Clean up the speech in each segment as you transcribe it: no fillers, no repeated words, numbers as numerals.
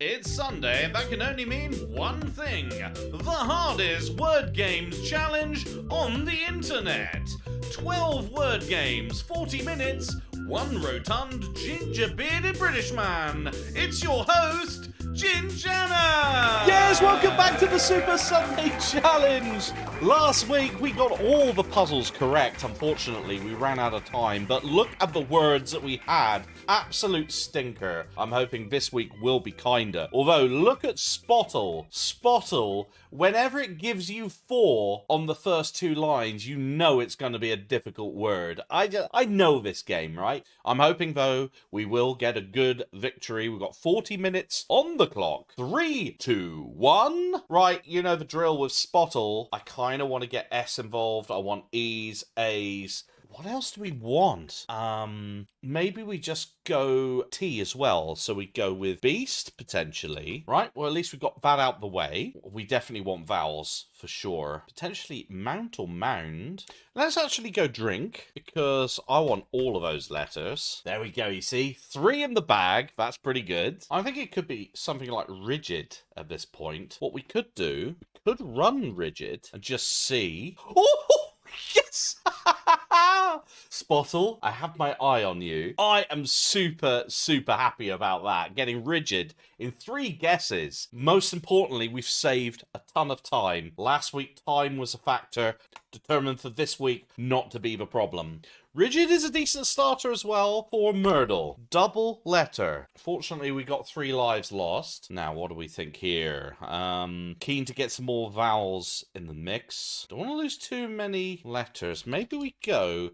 It's Sunday, and that can only mean one thing. The hardest word games challenge on the internet. 12 word games, 40 minutes, one rotund, ginger-bearded British man. It's your host, GinJanner! Yes, welcome back to the Super Sunday Challenge! Last week we got all the puzzles correct. Unfortunately, we ran out of time, but look at the words that we had. Absolute stinker. I'm hoping this week will be kinder. Although, look at Spottle. Spottle, whenever it gives you 4 on the first 2 lines, you know it's going to be a difficult word. I know this game, right? I'm hoping, though, we will get a good victory. We've got 40 minutes on the clock. 3, 2, 1. Right, you know the drill with Spottle. I kind of want to get S involved. I want E's, A's. What else do we want? Maybe we just go T as well. So we go with Beast, potentially. Right? Well, at least we've got that out the way. We definitely want vowels, for sure. Potentially Mount or Mound. Let's actually go Drink, because I want all of those letters. There we go, you see? 3 in the bag. That's pretty good. I think it could be something like Rigid at this point. What we could do, we could run Rigid and just see... Oh! Yes! Spottle, I have my eye on you. I am super happy about that. Getting Rigid in 3 guesses. Most importantly, we've saved a ton of time. Last week, time was a factor. Determined for this week not to be the problem. Rigid is a decent starter as well for Myrtle. Double letter. Fortunately, we got 3 lives lost. Now, what do we think here? Keen to get some more vowels in the mix. Don't want to lose too many letters. Maybe we go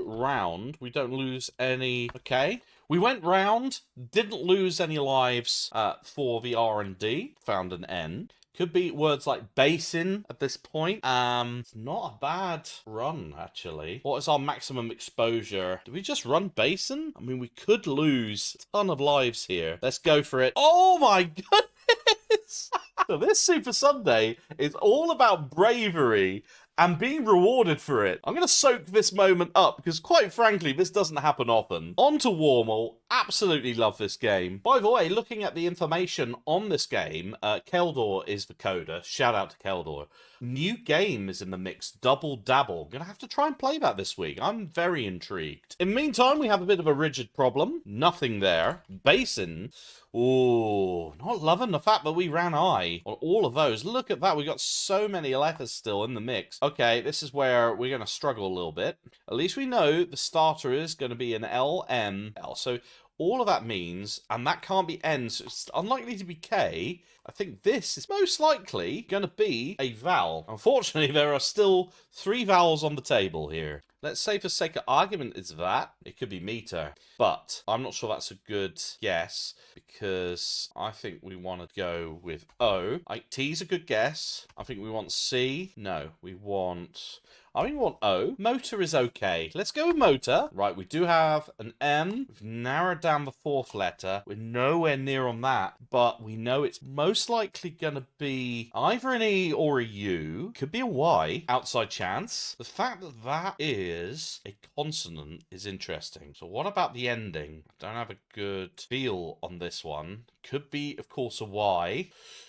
round. We don't lose any. Okay. We went round. Didn't lose any lives for the R and D. Found an N. Could be words like basin at this point. It's not a bad run, actually. What is our maximum exposure? Do we just run basin? I mean, we could lose a ton of lives here. Let's go for it. Oh my goodness! So this Super Sunday is all about bravery and being rewarded for it. I'm going to soak this moment up because, quite frankly, this doesn't happen often. On to Warmel. Absolutely love this game. By the way, looking at the information on this game, Keldor is the coder. Shout out to Keldor. New game is in the mix, Double Dabble. Gonna have to try and play that this week. I'm very intrigued. In the meantime, we have a bit of a Rigid problem. Nothing there. Basin. Ooh, not loving the fact that we ran I on all of those. Look at that. We got so many letters still in the mix. Okay, this is where we're going to struggle a little bit. At least we know the starter is going to be an L, M, L. So all of that means, and that can't be N, so it's unlikely to be K. I think this is most likely going to be a vowel. Unfortunately, there are still 3 vowels on the table here. Let's say for sake of argument it's that. It could be meter. But I'm not sure that's a good guess because I think we want to go with O. T's a good guess. I think we want C. No, we want... I think we want O. Motor is okay. Let's go with motor. Right, we do have an M. We've narrowed down the 4th letter. We're nowhere near on that, but we know it's most likely going to be either an E or a U. Could be a Y. Outside chance. The fact that that is a consonant is interesting. So what about the ending? I don't have a good feel on this one. Could be, of course, a Y.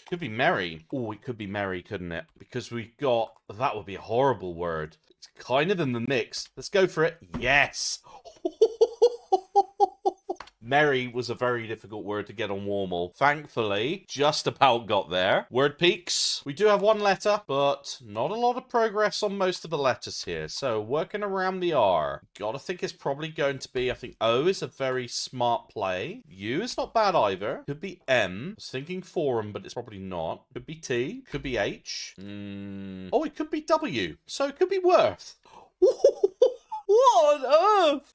Could be merry. Oh, it could be merry, couldn't it? Because we've got... That would be a horrible word. It's kind of in the mix. Let's go for it. Yes! Merry was a very difficult word to get on Warmel. Thankfully, just about got there. Word peaks. We do have 1 letter, but not a lot of progress on most of the letters here. So, working around the R. Gotta think it's probably going to be, I think O is a very smart play. U is not bad either. Could be M. I was thinking forum, but it's probably not. Could be T. Could be H. Oh, it could be W. So, it could be Worth. What on earth?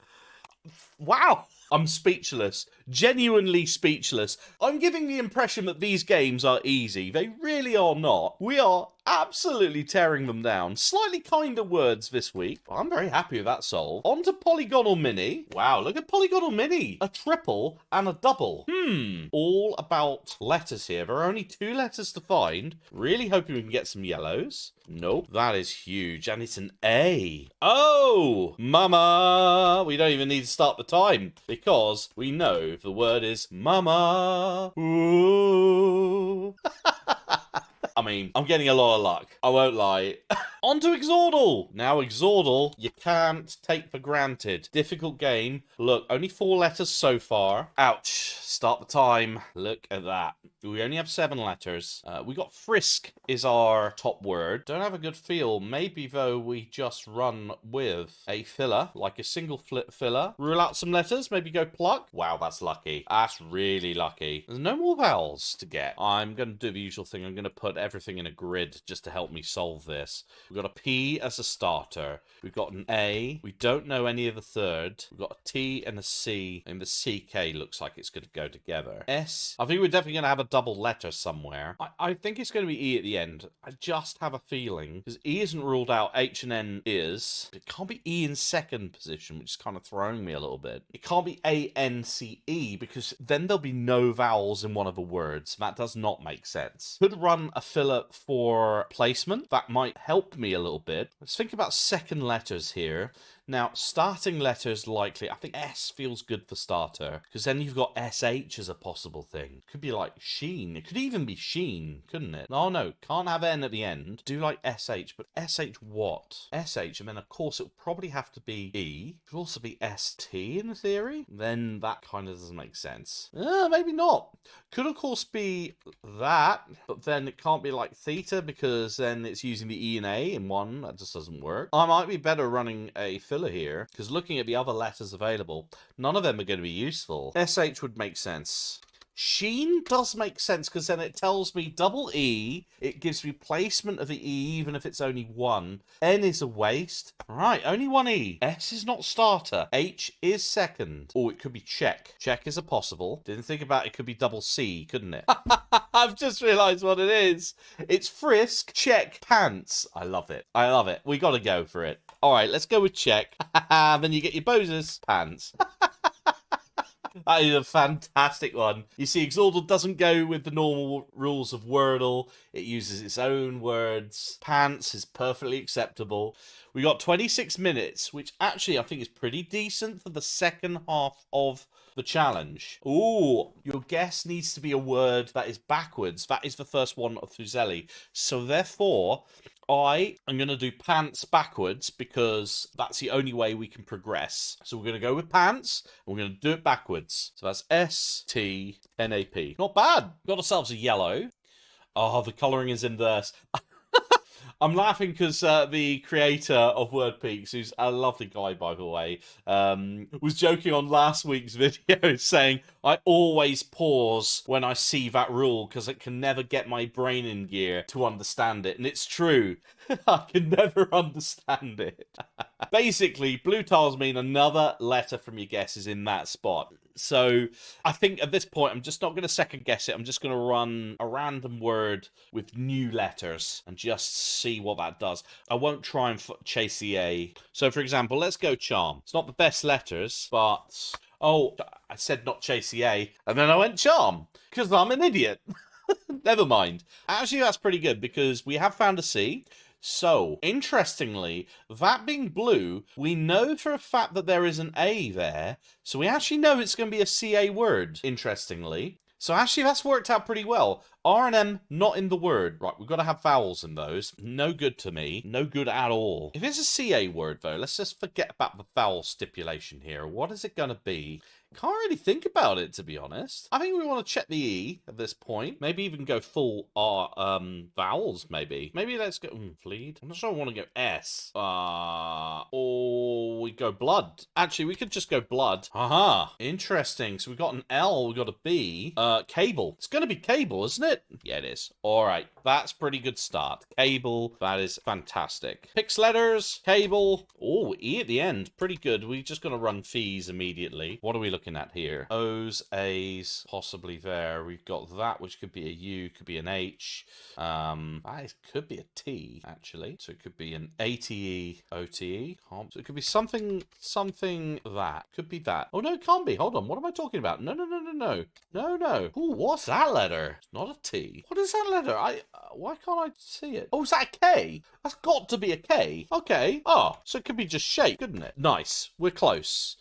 Wow. I'm speechless. Genuinely speechless. I'm giving the impression that these games are easy. They really are not. We are absolutely tearing them down. Slightly kinder words this week. I'm very happy with that solve. On to Polygonal Mini. Wow, look at Polygonal Mini. A triple and a double. All about letters here. There are only 2 letters to find. Really hoping we can get some yellows. Nope, that is huge. And it's an A. Oh, mama. We don't even need to start the time because we know clue. The word is mama. Ooh. I mean, I'm getting a lot of luck. I won't lie. On to Exordal. Now, Exordal, you can't take for granted. Difficult game. Look, only 4 letters so far. Ouch. Start the time. Look at that. We only have 7 letters. We got frisk is our top word. Don't have a good feel. Maybe, though, we just run with a filler, like a single filler. Rule out some letters. Maybe go pluck. Wow, that's lucky. That's really lucky. There's no more vowels to get. I'm going to do the usual thing. I'm going to put everything in a grid just to help me solve this. We've got a P as a starter. We've got an A. We don't know any of the third. We've got a T and a C. And the CK looks like it's going to go together. S. I think we're definitely going to have a double letter somewhere. I think it's going to be E at the end. I just have a feeling. Because E isn't ruled out. H and N is. It can't be E in second position, which is kind of throwing me a little bit. It can't be A-N-C-E because then there'll be no vowels in one of the words. That does not make sense. Could run a filler for placement. That might help me a little bit. Let's think about second letters here. Now, starting letters likely, I think S feels good for starter, because then you've got SH as a possible thing. Could be like Sheen. It could even be Sheen, couldn't it? Oh no, can't have N at the end. Do like SH, but SH what? SH, and then of course it would probably have to be E. It could also be ST in theory. Then that kind of doesn't make sense. Maybe not. Could of course be that, but then it can't be like theta, because then it's using the E and A in one. That just doesn't work. I might be better running a filler here, because looking at the other letters available, none of them are going to be useful. SH would make sense. Sheen does make sense, because then it tells me double E. It gives me placement of the E, even if it's only one. N is a waste. Right, only one E. S is not starter. H is second. Oh, it could be check. Check is a possible. Didn't think about it. Could be double C, couldn't it? I've just realised what it is. It's frisk, check, pants. I love it. I love it. We got to go for it. All right, let's go with check. Then you get your Boses. Pants. That is a fantastic one. You see, Exordal doesn't go with the normal rules of Wordle. It uses its own words. Pants is perfectly acceptable. We got 26 minutes, which actually I think is pretty decent for the second half of the challenge. Ooh, your guess needs to be a word that is backwards. That is the first one of Fuseli. So therefore, I am going to do pants backwards because that's the only way we can progress. So we're going to go with pants and we're going to do it backwards. So that's S-T-N-A-P. Not bad. Got ourselves a yellow. Oh, the colouring is inverse. I'm laughing because the creator of Word Peaks, who's a lovely guy, by the way, was joking on last week's video saying, I always pause when I see that rule because it can never get my brain in gear to understand it. And it's true. I can never understand it. Basically, blue tiles mean another letter from your guess is in that spot. So I think at this point, I'm just not going to second guess it. I'm just going to run a random word with new letters and just see what that does. I won't try and chase the A. So for example, let's go charm. It's not the best letters, but... Oh, I said not chase the A, and then I went charm, because I'm an idiot. Never mind. Actually, that's pretty good, because we have found a C. So, interestingly, that being blue, we know for a fact that there is an A there, so we actually know it's going to be a CA word, interestingly. So actually, that's worked out pretty well. R and M not in the word. Right, we've got to have vowels in those. No good to me. No good at all. If it's a CA word, though, let's just forget about the vowel stipulation here. What is it going to be? Can't really think about it, to be honest. I think we want to check the E at this point. Maybe even go full R, vowels, maybe. Maybe let's go, fleed. I'm not sure I want to go S. Or we go blood. Actually, we could just go blood. Aha, interesting. So we've got an L, we've got a B. Cable. It's going to be cable, isn't it? Yeah, it is. All right, that's pretty good start. Cable, that is fantastic. Pix letters, cable. Oh, E at the end, pretty good. We're just going to run fees immediately. What are we looking at here? O's, A's, possibly there. We've got that, which could be a U, could be an H. That could be a T, actually. So it could be an ATE, OTE. So it could be something that. Could be that. Oh, no, it can't be. Hold on. What am I talking about? No. No. Ooh, what's that letter? It's not a T. What is that letter? Why can't I see it? Oh, is that a K? That's got to be a K. Okay. Oh, so it could be just shape, couldn't it? Nice. We're close.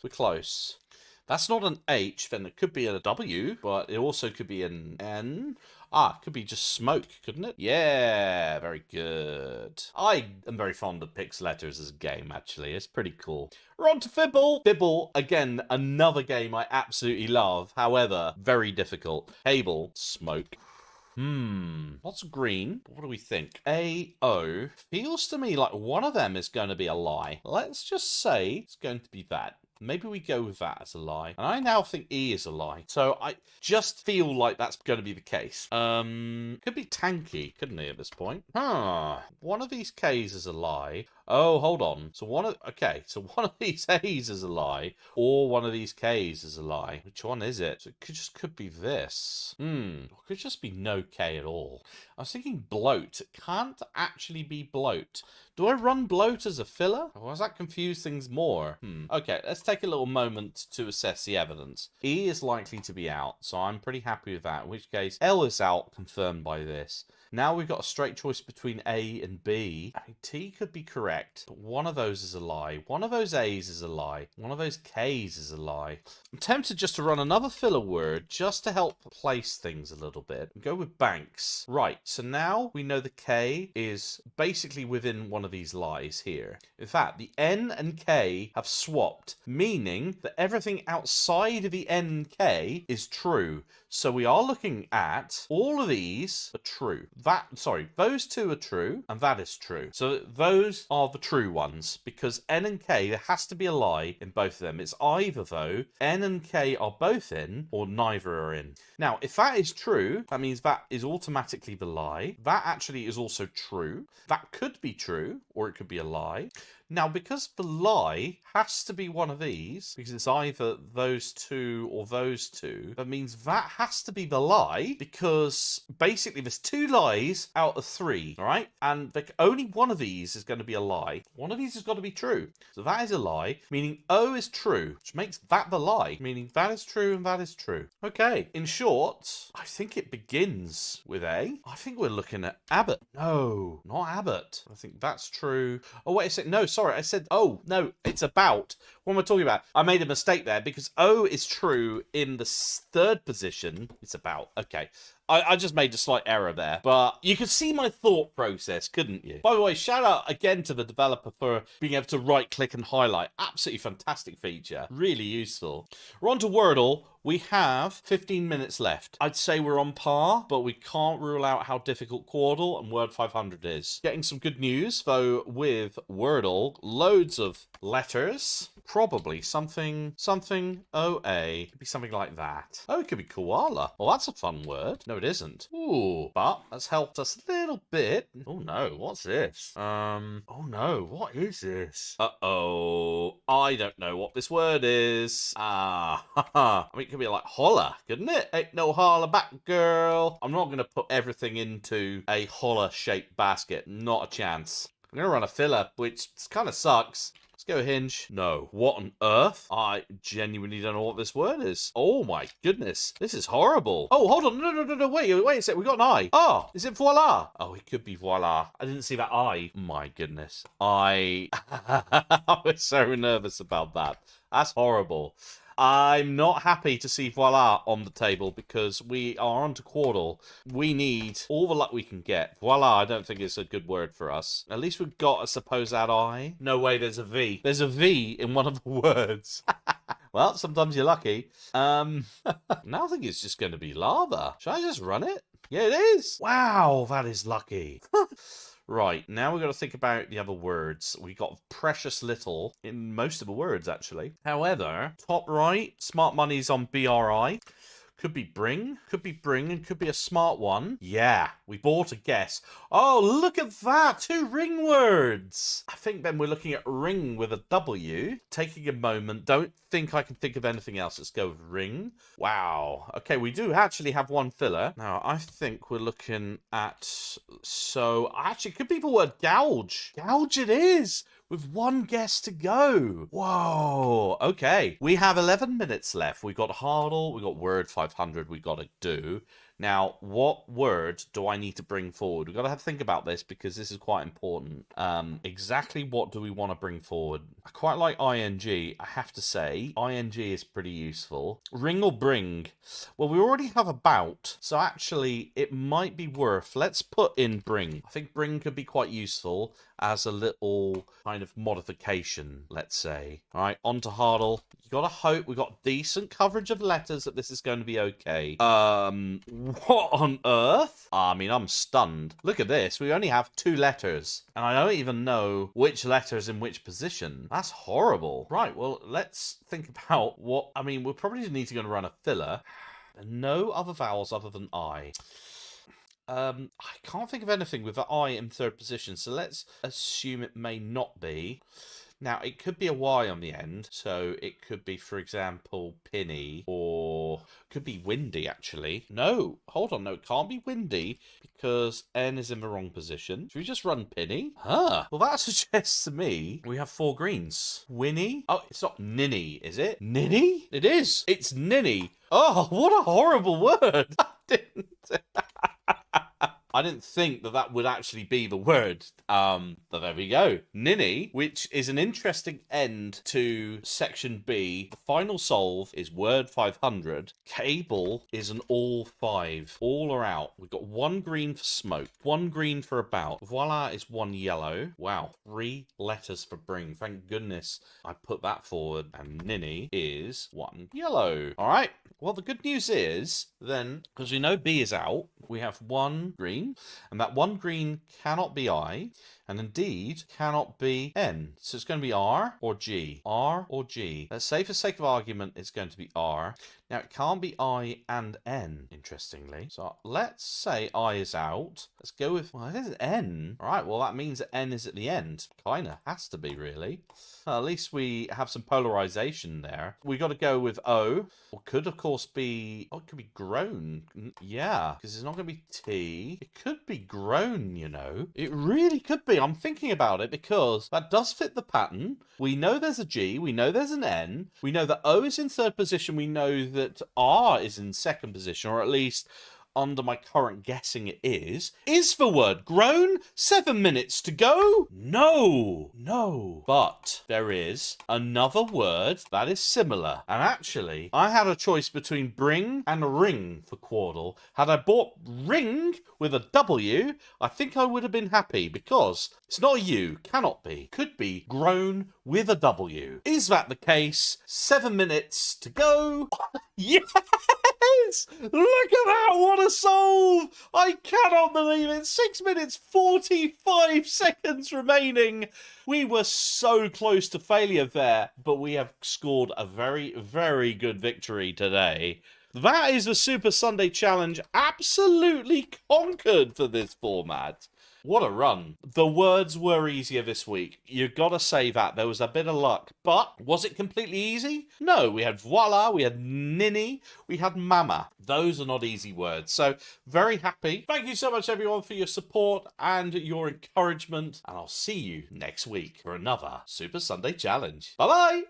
That's not an H, then it could be a W, but it also could be an N. Ah, could be just smoke, couldn't it? Yeah, very good. I am very fond of Pix Letters as a game, actually. It's pretty cool. We're on to Fibble. Fibble, again, another game I absolutely love. However, very difficult. Cable, smoke. What's green? What do we think? A-O. Feels to me like one of them is going to be a lie. Let's just say it's going to be that. Maybe we go with that as a lie. And I now think E is a lie. So I just feel like that's going to be the case. Could be tanky, couldn't it, at this point? One of these K's is a lie. Oh, hold on. So one of these A's is a lie, or one of these K's is a lie. Which one is it? So it could be this. It could just be no K at all. I was thinking bloat. It can't actually be bloat. Do I run bloat as a filler? Or does that confuse things more? Okay, let's take a little moment to assess the evidence. E is likely to be out, so I'm pretty happy with that. In which case, L is out, confirmed by this. Now we've got a straight choice between A and B. I mean, T could be correct, but one of those is a lie. One of those A's is a lie. One of those K's is a lie. I'm tempted just to run another filler word just to help place things a little bit. Go with banks. Right, so now we know the K is basically within one of these lies here. In fact, the N and K have swapped, meaning that everything outside of the N and K is true. So we are looking at all of these are true. Those two are true, and that is true. So those are the true ones, because N and K, there has to be a lie in both of them. It's either, though, N and K are both in, or neither are in. Now, if that is true, that means that is automatically the lie. That actually is also true. That could be true, or it could be a lie. Now, because the lie has to be one of these, because it's either those two or those two, that means that has to be the lie, because basically there's two lies out of three, all right? And only one of these is going to be a lie. One of these has got to be true. So that is a lie, meaning O is true, which makes that the lie, meaning that is true and that is true. Okay, in short, I think it begins with A. I think we're looking at Abbott. No, not Abbott. I think that's true. Oh, wait a second. No, sorry, I said, oh, no, it's about. What am I talking about? I made a mistake there because O is true in the third position. It's about. Okay. I just made a slight error there, but you could see my thought process, couldn't you? By the way, shout out again to the developer for being able to right click and highlight. Absolutely fantastic feature. Really useful. We're on to Wordle. We have 15 minutes left. I'd say we're on par, but we can't rule out how difficult Quordle and Word 500 is. Getting some good news, though, with Wordle. Loads of letters. Probably something, OA. Could be something like that. Oh, it could be koala. Well, that's a fun word. No, it isn't. Ooh, but that's helped us a little bit. Oh, no. What's this? Oh, no. What is this? Uh-oh. I don't know what this word is. I mean, it could be like holler, couldn't it? Ain't no holler back, girl. I'm not going to put everything into a holler-shaped basket. Not a chance. I'm going to run a filler, which kind of sucks. Let's go hinge. No. What on earth? I genuinely don't know what this word is. Oh my goodness. This is horrible. Oh, hold on. No. Wait a sec. We got an I. Oh, is it voila? Oh, it could be voila. I didn't see that I. My goodness. I was so nervous about that. That's horrible. I'm not happy to see voila on the table because we are on to Quordle. We need all the luck we can get. Voila, I don't think it's a good word for us. At least we've got, I suppose, that I. No way, there's a V. There's a V in one of the words. Well, sometimes you're lucky. Now I think it's just going to be lava. Should I just run it? Yeah, it is. Wow, that is lucky. Right, now we've got to think about the other words. We got precious little in most of the words, actually. However, top right, smart money's on BRI. Could be bring, and could be a smart one. Yeah, we bought a guess. Oh, look at that! 2 ring words! I think then we're looking at ring with a W. Taking a moment. Don't think I can think of anything else. Let's go with ring. Wow. Okay, we do actually have one filler. Now, I think we're looking at... So, actually, it could be the word gouge. Gouge it is! With one guess to go. Whoa. Okay. We have 11 minutes left. We've got Hardle. We've got Word 500 we've got to do. Now, what word do I need to bring forward? We've got to have to think about this because this is quite important. Exactly what do we want to bring forward? I quite like ing. I have to say, ing is pretty useful. Ring or bring? Well, we already have about, so actually it might be worth, let's put in bring. I think bring could be quite useful as a little kind of modification, let's say. All right, on to Hardle. You gotta hope we got decent coverage of letters that this is going to be okay. What on earth? I mean, I'm stunned. Look at this. We only have 2 letters, and I don't even know which letter's in which position. That's horrible. Right, well, let's think about what... I mean, we'll probably need to go and run a filler. No other vowels other than I. I can't think of anything with the I in 3rd position, so let's assume it may not be. Now, it could be a Y on the end, so it could be, for example, pinny, or could be windy, actually. No, hold on, no, it can't be windy, because N is in the wrong position. Should we just run pinny? Huh. Well, that suggests to me we have 4 greens. Winnie? Oh, it's not ninny, is it? Ninny? It is. It's ninny. Oh, what a horrible word. I didn't think that that would actually be the word. But there we go. Ninny, which is an interesting end to section B. The final solve is word 500. Cable is an all 5. All are out. We've got 1 green for smoke, 1 green for about. Voila is 1 yellow. Wow. 3 letters for bring. Thank goodness I put that forward. And ninny is 1 yellow. All right. Well, the good news is then, because we know B is out, we have 1 green, and that 1 green cannot be I, and indeed cannot be N. So it's going to be R or G. R or G. Let's say for sake of argument it's going to be R. Now it can't be I and N, interestingly. So let's say I is out. Let's go with, well, it is N. All right, well that means that N is at the end. Kinda has to be, really. Well, at least we have some polarization there. We got to go with O. Or could, of course, be... Oh, it could be grown. Yeah, because it's not going to be T. It could be grown, you know. It really could be. I'm thinking about it because that does fit the pattern. We know there's a G. We know there's an N. We know that O is in 3rd position. We know that R is in 2nd position, or at least... under my current guessing it is the word grown? 7 minutes to go? No. But there is another word that is similar. And actually, I had a choice between bring and ring for Quordle. Had I bought ring with a W, I think I would have been happy because it's not a U, cannot be. Could be grown with a W. Is that the case? 7 minutes to go. Yes! Look at that! What a solve! I cannot believe it! 6 minutes, 45 seconds remaining. We were so close to failure there, but we have scored a very, very good victory today. That is the Super Sunday Challenge absolutely conquered for this format. What a run. The words were easier this week. You gotta say that. There was a bit of luck. But was it completely easy? No. We had voila, we had ninny, we had mama. Those are not easy words. So, very happy. Thank you so much, everyone, for your support and your encouragement. And I'll see you next week for another Super Sunday Challenge. Bye-bye!